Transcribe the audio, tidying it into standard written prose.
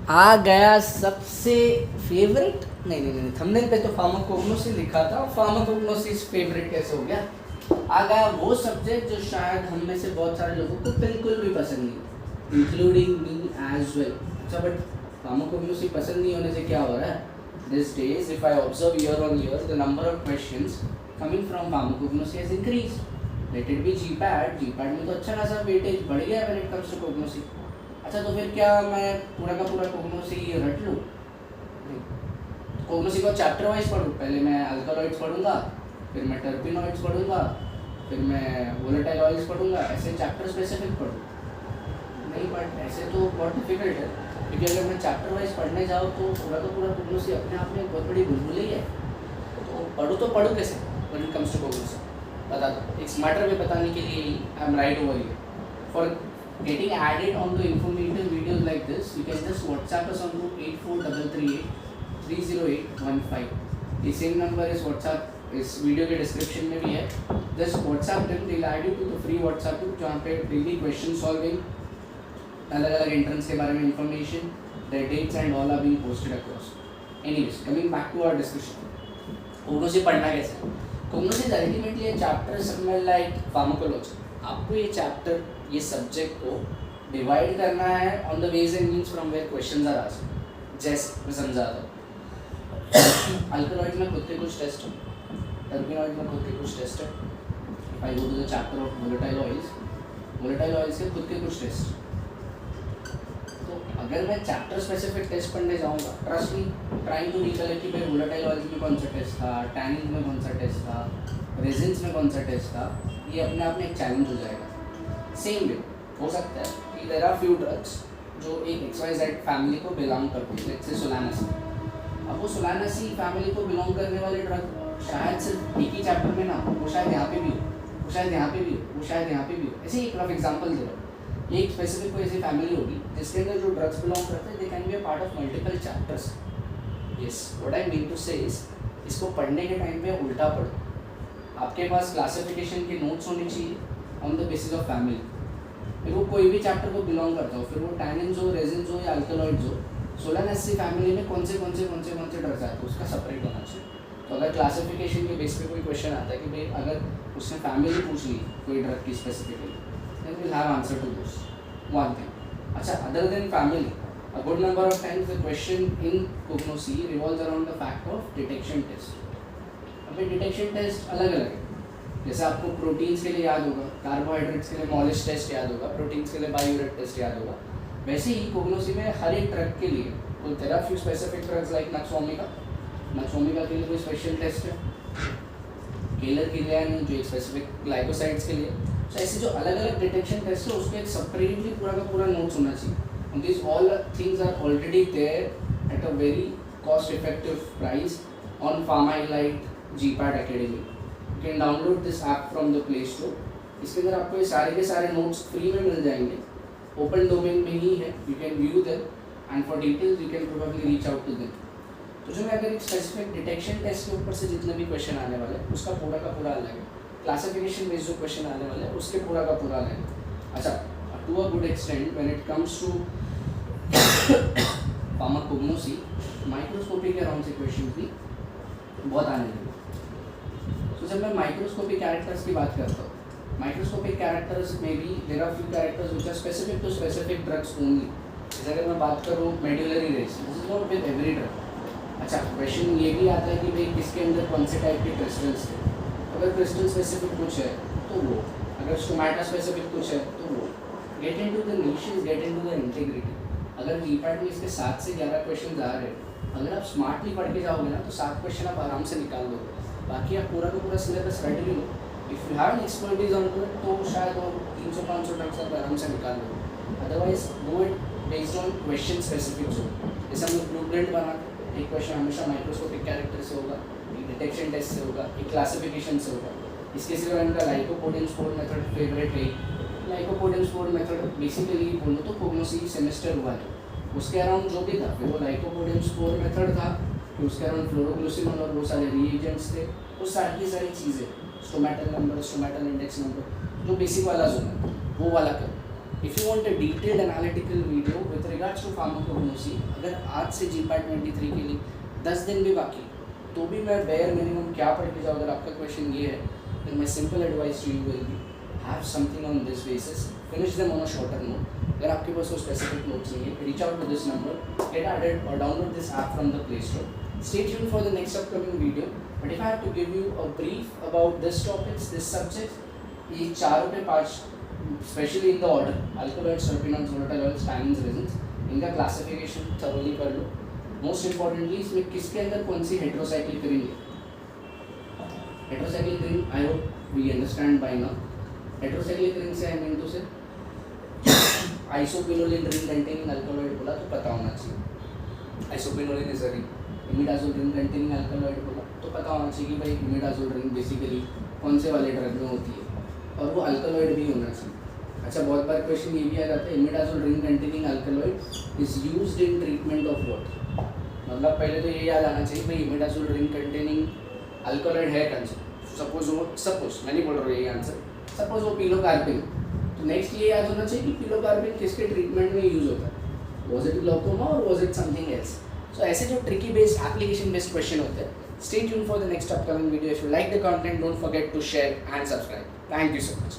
आ गया सबसे फेवरेट, नहीं, थंबनेल पे तो फार्माकोग्नोसी लिखा था, फार्माकोग्नोसिस फेवरेट कैसे हो गया? आ गया वो सब्जेक्ट जो शायद हम में से बहुत सारे लोगों को बिल्कुल भी पसंद नहीं, इंक्लूडिंग मी एज वेल। अच्छा, बट फार्माकोग्नोसी पसंद नहीं होने से क्या हो रहा है? This days if I observe year on year the number of questions coming from pharmacognosy has increase. Let it be GPAT में तो अच्छा खासा वेटेज बढ़ गया व्हेन इट कम्स टू कोग्नोसी। अच्छा, तो फिर क्या मैं पूरा का पूरा कोग्नोसी रट लूँ? कोग्नोसी को चैप्टर वाइज पढ़ूँ? पहले मैं अल्कलॉइड्स पढ़ूंगा, फिर मैं टर्पिनॉइड्स पढ़ूंगा, फिर मैं वोलेटाइल ऑयल्स पढ़ूंगा, ऐसे चैप्टर स्पेसिफिक पढ़ूँ? नहीं, बट ऐसे तो बहुत डिफिकल्ट है, क्योंकि अगर मैं चैप्टर वाइज पढ़ने जाऊँ तो पूरा का पूरा कोग्नोसी अपने आप में एक बहुत बड़ी बुलबुल ही है। तो पढ़ूँ कैसे व्हेन इट कम्स टू कोग्नोसी? बता दो, एक स्मार्टर वे बताने के लिए I am right over here. For getting added on to informative videos like this, you can just WhatsApp us on to 84338 30815. The same number is WhatsApp, इस video के description में भी है। Just WhatsApp them, they'll add you to the free WhatsApp group जहाँ पे daily question solving, अलग अलग entrance के बारे में information, their dates and all are being posted across. Anyways, coming back to our discussion, कोग्नोसी पढ़ना कैसे? कोग्नोसी ultimately a chapter somewhere like pharmacology. आपको ये चैप्टर, ये सब्जेक्ट को डिवाइड करना है on the ways and means from where questions are asked. जैसे मैं समझाता हूँ, अल्कलॉइड में खुद के कुछ टेस्ट है, टर्पिनॉइड में खुद के कुछ टेस्ट है। If I go to the chapter of volatile oils के खुद के कुछ टेस्ट। तो अगर मैं चैप्टर स्पेसिफिक टेस्ट पढ़ने जाऊँगा, trust me, trying to recollect कि भाई वोलेटाइल ऑयल्स में कौन सा टेस्ट था, टैनिन में कौन सा टेस्ट था, रेजिन्स में कौन सा टेस्ट था, ये अपने आप में एक चैलेंज हो जाएगा। सेम वे हो सकता है कि देयर आर फ्यू ड्रग्स जो एक XYZ फैमिली को बिलोंग करती है, जैसे सोलानासी। अब वो सोलानासी फैमिली को बिलोंग करने वाले ड्रग शायद सिर्फ एक ही चैप्टर में ना हो, वो शायद यहाँ पे भी हो, वो शायद यहाँ पे भी हो, वो शायद यहाँ पे भी हो। ऐसे एक रफ एग्जाम्पल दे रहा हूँ, एक स्पेसिफिक कोई ऐसी फैमिली होगी जिसके अंदर जो ड्रग्स बिलोंग करते हैं, they can be a part of multiple chapters. Yes, what I mean to say is, इसको पढ़ने के टाइम पे उल्टा पढ़ो। आपके पास क्लासिफिकेशन के नोट्स होने चाहिए on the basis of family. फिर वो कोई भी चैप्टर को बिलोंग करता हो, फिर वो टैनिन्स हो, रेजिन्स हो या अल्कलॉइड्स हो, सोलानेसी फैमिली में कौन से ड्रग्स आते हैं उसका सेपरेट होना चाहिए। तो अगर क्लासिफिकेशन के बेस पे कोई क्वेश्चन आता है कि भाई अगर उसने फैमिली पूछ ली कोई ड्रग की specifically, then will have answer to this one thing. अच्छा, other than family, a good number of times the question in कोग्नोसी revolves around the fact of detection test। अभी डिटेक्शन टेस्ट अलग अलग है। जैसे आपको प्रोटीन्स के लिए याद होगा, कार्बोहाइड्रेट्स के लिए मॉलिश टेस्ट याद होगा, प्रोटीन्स के लिए बायोरेट टेस्ट याद होगा, वैसे ही कोग्नोसी में हर एक ड्रग के लिए तो there are few specific drugs like नक्सोमिका के लिए कोई स्पेशल टेस्ट है, केलर के लिए जो एक स्पेसिफिक ग्लाइकोसाइड्स के लिए। तो ऐसे जो अलग अलग डिटेक्शन टेस्ट है उसको एक सेपरेटली पूरा का पूरा नोट्स होना चाहिए। This all things are already there at a very cost effective price on Pharmalite GPAT academy. You can download this app from the Play Store. इसके अंदर आपको ये सारे के सारे नोट्स फ्री में मिल जाएंगे, ओपन डोमेन में ही है, you can view them and for details you can probably reach out to them. तो जो मैं अगर एक स्पेसिफिक डिटेक्शन टेस्ट के ऊपर से जितने भी क्वेश्चन आने वाले हैं उसका पूरा का पूरा अलग है, क्लासिफिकेशन बेस्ड जो क्वेश्चन आने वाले हैं उसके पूरा का पूरा अलग है। अच्छा, to a good extent when it comes to pharmacognosy, microscopy के अराउंड से क्वेश्चन भी बहुत आने लगे। तो जब मैं माइक्रोस्कोपिक कैरेक्टर्स की बात करता हूँ, माइक्रोस्कोपिक कैरेक्टर्स में भी there are few characters which are specific to specific drugs only. जैसे अगर मैं बात करूँ medullary rays, this is not with every drug. अच्छा, क्वेश्चन ये भी आता है कि भाई किसके अंदर कौन से टाइप के क्रिस्टल्स थे। अगर क्रिस्टल स्पेसिफिक कुछ है तो वो, अगर स्टोमेटा स्पेसिफिक कुछ है तो वो। Get into the niches, get into the integrity. अगर जीपैट में इसके 7 से 11 क्वेश्चन आ रहे हैं, अगर आप स्मार्टली पढ़ के जाओगे ना तो 7 क्वेश्चन आप आराम से निकाल दोगे। बाकी आप पूरा का पूरा सिलेबस रेडी लो, if you have an expertise on to it तो शायद वो 300-500 ड्रग्स आप आराम से निकाल दोगे। Otherwise go it based on question specific जो, जैसे हम लोग ब्लूप्रिंट बनाते हैं, एक क्वेश्चन हमेशा माइक्रोस्कोपिक कैरेक्टर से होगा, एक डिटेक्शन टेस्ट से होगा, एक क्लासिफिकेशन से होगा। इसके सिवा इनका लाइकोपोडियम स्कोर मेथड फेवरेट है। लाइकोपोडियम स्कोर मेथड बेसिकली बोलो तो कोग्नोसी सेमेस्टर हुआ है, उसके अराउंड जो भी था, फिर वो लाइकोपोडियम स्कोर मेथड था, फिर उसके अराउंड फ्लोरोग्लूसिनोल और वो सारे रिएजेंट्स थे, वो सारी की सारी चीज़ें, stomatal number, stomatal index number, जो बेसिक वाला जो है वो वाला कर। If you want a detailed analytical video with regards to pharmacognosy, अगर आज से GPAT 23 के लिए 10 दिन भी बाकी तो भी मैं बेयर मिनिमम क्या पढ़ के जाऊँ, अगर आपका क्वेश्चन ये है then my simple advice to you will be have something on this basis, finish them on a shorter note. अगर आपके पास वो specific notes नहीं है, reach out to this number, get added or download this app from the Play Store. Stay tuned for the next upcoming video. But if I have to give you a brief about this topics, this subject, ये 4 पे 5 specially in the order alkaloids, terpenoids, volatile oils, tannins, resins, इनका classification thoroughly कर लो. Most importantly इसमें किसके अंदर कौन सी हेट्रोसाइक्लिक रिंग है. Heterocyclic ring I hope we understand by now. Heterocyclic ring से आई मीन टू से आइसोपिनोलिन रिंग कंटेनिंग अल्कोलॉइड बोला तो पता होना चाहिए. Isoquinoline is a ring. Imidazole ring containing alkaloid बोला तो पता होना चाहिए कि भाई इमिडाजोल रिंग बेसिकली कौन से वाले ड्रग में होती है और वो अल्कलॉइड भी होना चाहिए. अच्छा, बहुत बार क्वेश्चन ये भी आ जाता है imidazole ring containing alkaloid is used in treatment of what. मतलब पहले तो ये याद आना चाहिए भाई इमिडाजोल रिंग कंटेनिंग अल्कलॉइड है कौन सा. सपोज मैं नहीं बोल रहा हूँ ये आंसर, सपोज वो पिलोकार्पिन, तो नेक्स्ट ये याद होना चाहिए कि पिलोकार्पिन किसके ट्रीटमेंट में यूज होता है. वॉज इट ग्लाउकोमा और वॉज इट समथिंग एल्स. सो ऐसे जो tricky based application based question होते हैं. Stay tuned for the next upcoming video. If you like the content, don't forget to share and subscribe. Thank you so much.